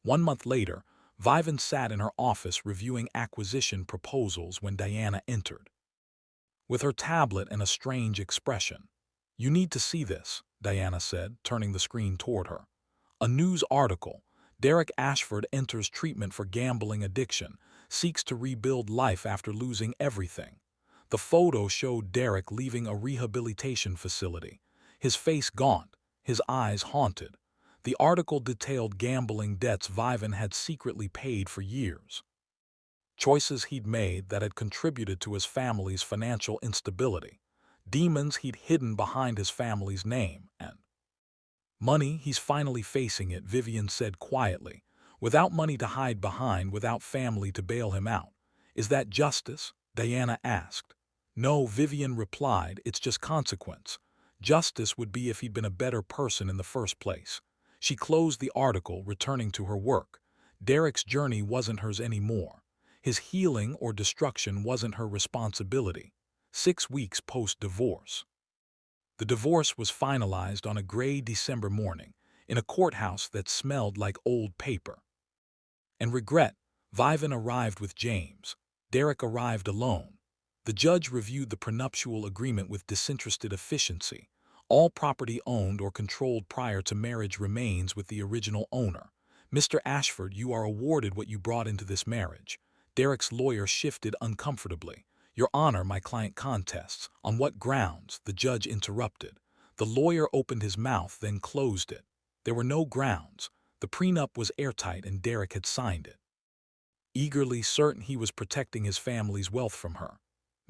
1 month later, Vivian sat in her office reviewing acquisition proposals when Diana entered, with her tablet and a strange expression. "You need to see this," Diana said, turning the screen toward her. A news article. Derek Ashford enters treatment for gambling addiction, seeks to rebuild life after losing everything. The photo showed Derek leaving a rehabilitation facility, his face gaunt, his eyes haunted. The article detailed gambling debts Vivian had secretly paid for years, choices he'd made that had contributed to his family's financial instability. demons he'd hidden behind his family's name, and money, he's finally facing it, Vivian said quietly. Without money to hide behind, without family to bail him out. Is that justice? Diana asked. No, Vivian replied, it's just consequence. Justice would be if he'd been a better person in the first place. She closed the article, returning to her work. Derek's journey wasn't hers anymore. His healing or destruction wasn't her responsibility. 6 weeks post-divorce. The divorce was finalized on a gray December morning in a courthouse that smelled like old paper. And regret, Vivan arrived with James. Derek arrived alone. The judge reviewed the prenuptial agreement with disinterested efficiency. All property owned or controlled prior to marriage remains with the original owner. Mr. Ashford, you are awarded what you brought into this marriage. Derek's lawyer shifted uncomfortably. Your Honor, my client contests. On what grounds? The judge interrupted. The lawyer opened his mouth, then closed it. There were no grounds. The prenup was airtight and Derek had signed it, eagerly certain he was protecting his family's wealth from her.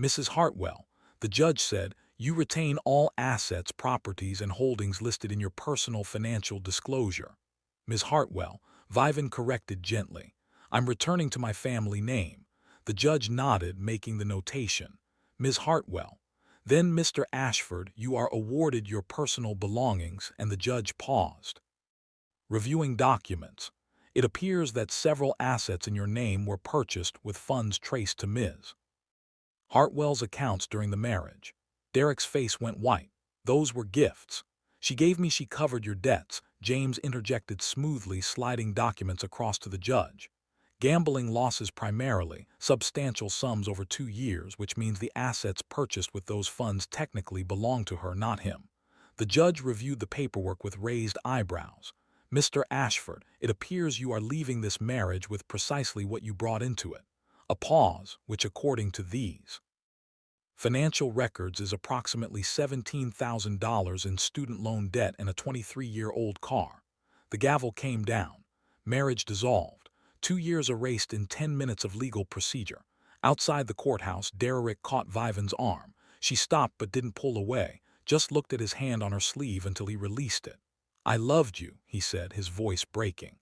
Mrs. Hartwell, the judge said, you retain all assets, properties, and holdings listed in your personal financial disclosure. Ms. Hartwell, Vivan corrected gently. I'm returning to my family name. The judge nodded, making the notation. Ms. Hartwell. Then, Mr. Ashford, you are awarded your personal belongings, and the judge paused. Reviewing documents. It appears that several assets in your name were purchased with funds traced to Ms. Hartwell's accounts during the marriage. Derek's face went white. Those were gifts. She covered your debts, James interjected smoothly, sliding documents across to the judge. Gambling losses primarily, substantial sums over 2 years, which means the assets purchased with those funds technically belong to her, not him. The judge reviewed the paperwork with raised eyebrows. Mr. Ashford, it appears you are leaving this marriage with precisely what you brought into it. A pause, which according to these financial records is approximately $17,000 in student loan debt and a 23-year-old car. The gavel came down. Marriage dissolved. 2 years erased in 10 minutes of legal procedure. Outside the courthouse, Derek caught Vivan's arm. She stopped but didn't pull away, just looked at his hand on her sleeve until he released it. I loved you, he said, his voice breaking.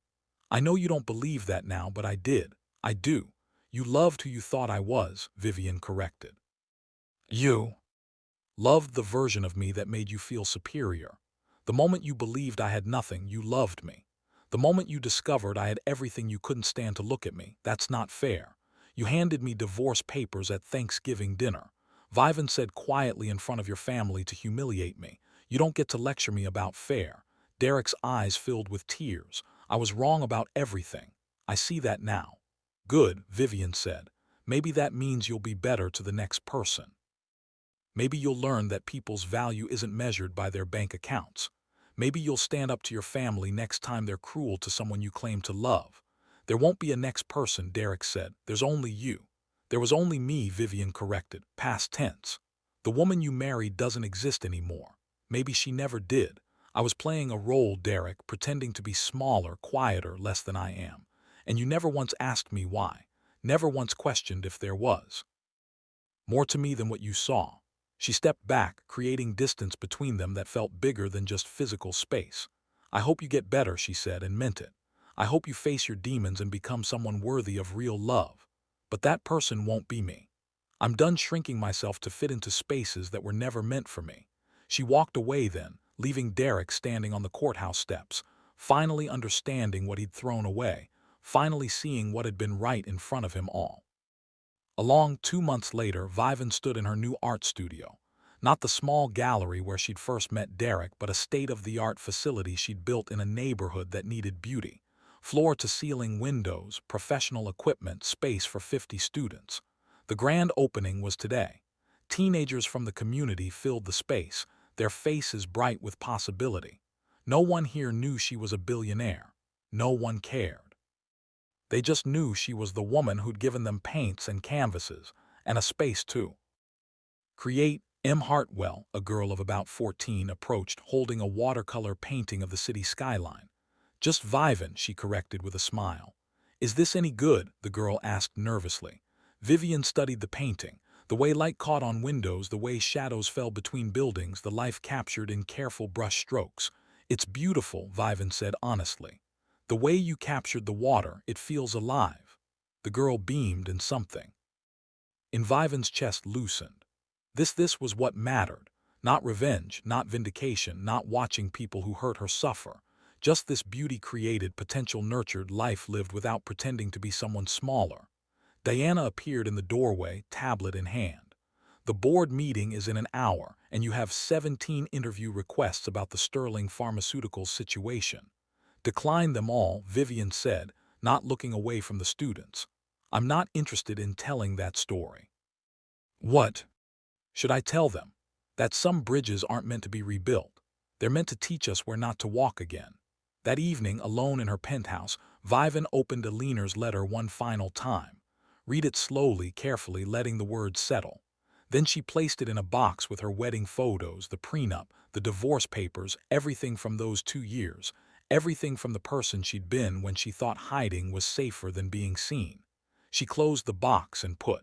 I know you don't believe that now, but I did. I do. You loved who you thought I was, Vivian corrected. You loved the version of me that made you feel superior. The moment you believed I had nothing, you loved me. The moment you discovered I had everything, you couldn't stand to look at me. That's not fair. You handed me divorce papers at Thanksgiving dinner. Vivan said quietly in front of your family to humiliate me. You don't get to lecture me about fair. Derek's eyes filled with tears. I was wrong about everything. I see that now. Good, Vivian said. Maybe that means you'll be better to the next person. Maybe you'll learn that people's value isn't measured by their bank accounts. Maybe you'll stand up to your family next time they're cruel to someone you claim to love. There won't be a next person, Derek said. There's only you. There was only me, Vivian corrected, past tense. The woman you married doesn't exist anymore. Maybe she never did. I was playing a role, Derek, pretending to be smaller, quieter, less than I am. And you never once asked me why. Never once questioned if there was more to me than what you saw. She stepped back, creating distance between them that felt bigger than just physical space. I hope you get better, she said, and meant it. I hope you face your demons and become someone worthy of real love. But that person won't be me. I'm done shrinking myself to fit into spaces that were never meant for me. She walked away then, leaving Derek standing on the courthouse steps, finally understanding what he'd thrown away, finally seeing what had been right in front of him all. Along 2 months later, Vivan stood in her new art studio. Not the small gallery where she'd first met Derek, but a state-of-the-art facility she'd built in a neighborhood that needed beauty. Floor-to-ceiling windows, professional equipment, space for 50 students. The grand opening was today. Teenagers from the community filled the space, their faces bright with possibility. No one here knew she was a billionaire. No one cared. They just knew she was the woman who'd given them paints and canvases, and a space too. Create. M. Hartwell, a girl of about 14, approached, holding a watercolor painting of the city skyline. Just Vivan, she corrected with a smile. Is this any good? The girl asked nervously. Vivian studied the painting. The way light caught on windows, the way shadows fell between buildings, the life captured in careful brush strokes. It's beautiful, Vivan said honestly. The way you captured the water, it feels alive. The girl beamed in something. In Vivan's chest loosened. This was what mattered. Not revenge, not vindication, not watching people who hurt her suffer. Just this beauty created, potential nurtured, life lived without pretending to be someone smaller. Diana appeared in the doorway, tablet in hand. The board meeting is in an hour, and you have 17 interview requests about the Sterling Pharmaceuticals situation. Decline them all, Vivian said, not looking away from the students. I'm not interested in telling that story. What should I tell them? That some bridges aren't meant to be rebuilt. They're meant to teach us where not to walk again. That evening, alone in her penthouse, Vivan opened Aliner's letter one final time. Read it slowly, carefully, letting the words settle. Then she placed it in a box with her wedding photos, the prenup, the divorce papers, everything from those 2 years, everything from the person she'd been when she thought hiding was safer than being seen. She closed the box and put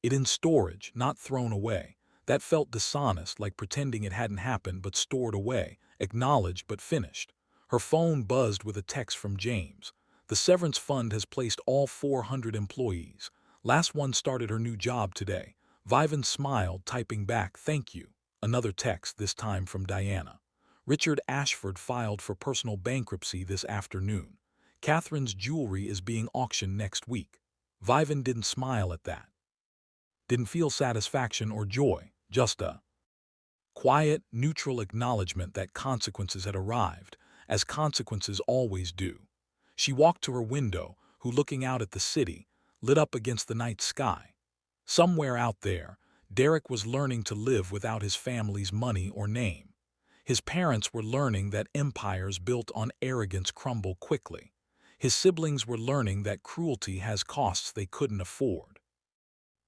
it in storage, not thrown away. That felt dishonest, like pretending it hadn't happened but stored away, acknowledged but finished. Her phone buzzed with a text from James. The severance fund has placed all 400 employees. Last one started her new job today. Vivan smiled, typing back, "Thank you." Another text, this time from Diana. Richard Ashford filed for personal bankruptcy this afternoon. Catherine's jewelry is being auctioned next week. Vivan didn't smile at that. Didn't feel satisfaction or joy, just a quiet, neutral acknowledgement that consequences had arrived, as consequences always do. She walked to her window, looking out at the city, lit up against the night sky. Somewhere out there, Derek was learning to live without his family's money or name. His parents were learning that empires built on arrogance crumble quickly. His siblings were learning that cruelty has costs they couldn't afford.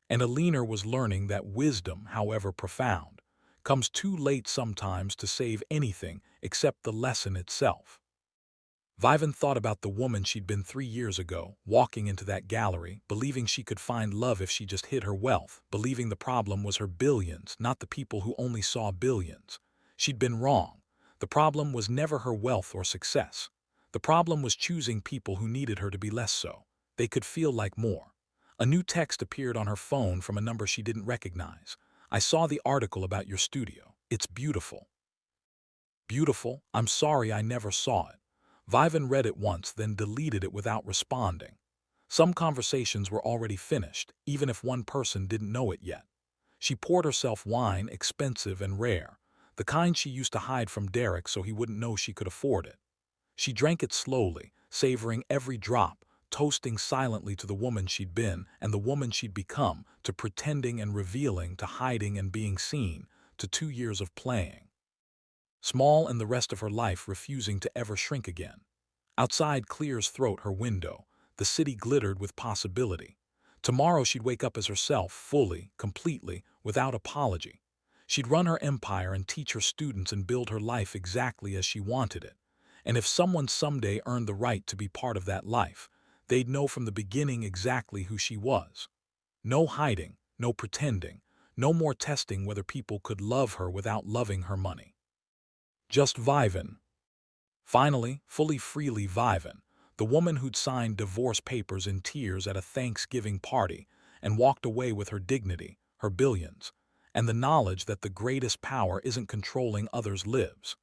And Aliner was learning that wisdom, however profound, comes too late sometimes to save anything except the lesson itself. Vivan thought about the woman she'd been 3 years ago, walking into that gallery, believing she could find love if she just hid her wealth, believing the problem was her billions, not the people who only saw billions. She'd been wrong. The problem was never her wealth or success. The problem was choosing people who needed her to be less so. They could feel like more. A new text appeared on her phone from a number she didn't recognize. "I saw the article about your studio. It's beautiful." Beautiful? I'm sorry I never saw it. Vivan read it once, then deleted it without responding. Some conversations were already finished, even if one person didn't know it yet. She poured herself wine, expensive and rare, the kind she used to hide from Derek so he wouldn't know she could afford it. She drank it slowly, savoring every drop, toasting silently to the woman she'd been and the woman she'd become, to pretending and revealing, to hiding and being seen, to 2 years of playing small and the rest of her life refusing to ever shrink again. Outside Clear's throat, her window, the city glittered with possibility. Tomorrow she'd wake up as herself, fully, completely, without apology. She'd run her empire and teach her students and build her life exactly as she wanted it. And if someone someday earned the right to be part of that life, they'd know from the beginning exactly who she was. No hiding, no pretending, no more testing whether people could love her without loving her money. Just Vivan. Finally, fully freely Vivan, the woman who'd signed divorce papers in tears at a Thanksgiving party and walked away with her dignity, her billions, and the knowledge that the greatest power isn't controlling others' lives.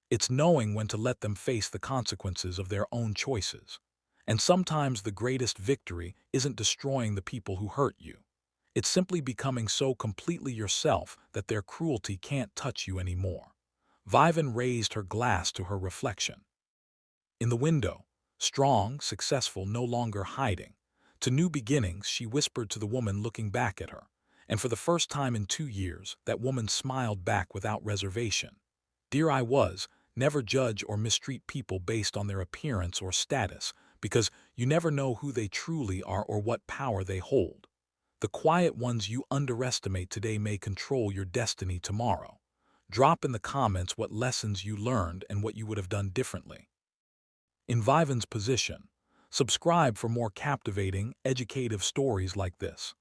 It's knowing when to let them face the consequences of their own choices. And sometimes the greatest victory isn't destroying the people who hurt you. It's simply becoming so completely yourself that their cruelty can't touch you anymore. Vivan raised her glass to her reflection. In the window, strong, successful, no longer hiding. To new beginnings, she whispered to the woman looking back at her. And for the first time in 2 years, that woman smiled back without reservation. "Dear, I was, never judge or mistreat people based on their appearance or status, because you never know who they truly are or what power they hold. The quiet ones you underestimate today may control your destiny tomorrow. Drop in the comments what lessons you learned and what you would have done differently." In Vivan's position, subscribe for more captivating, educative stories like this.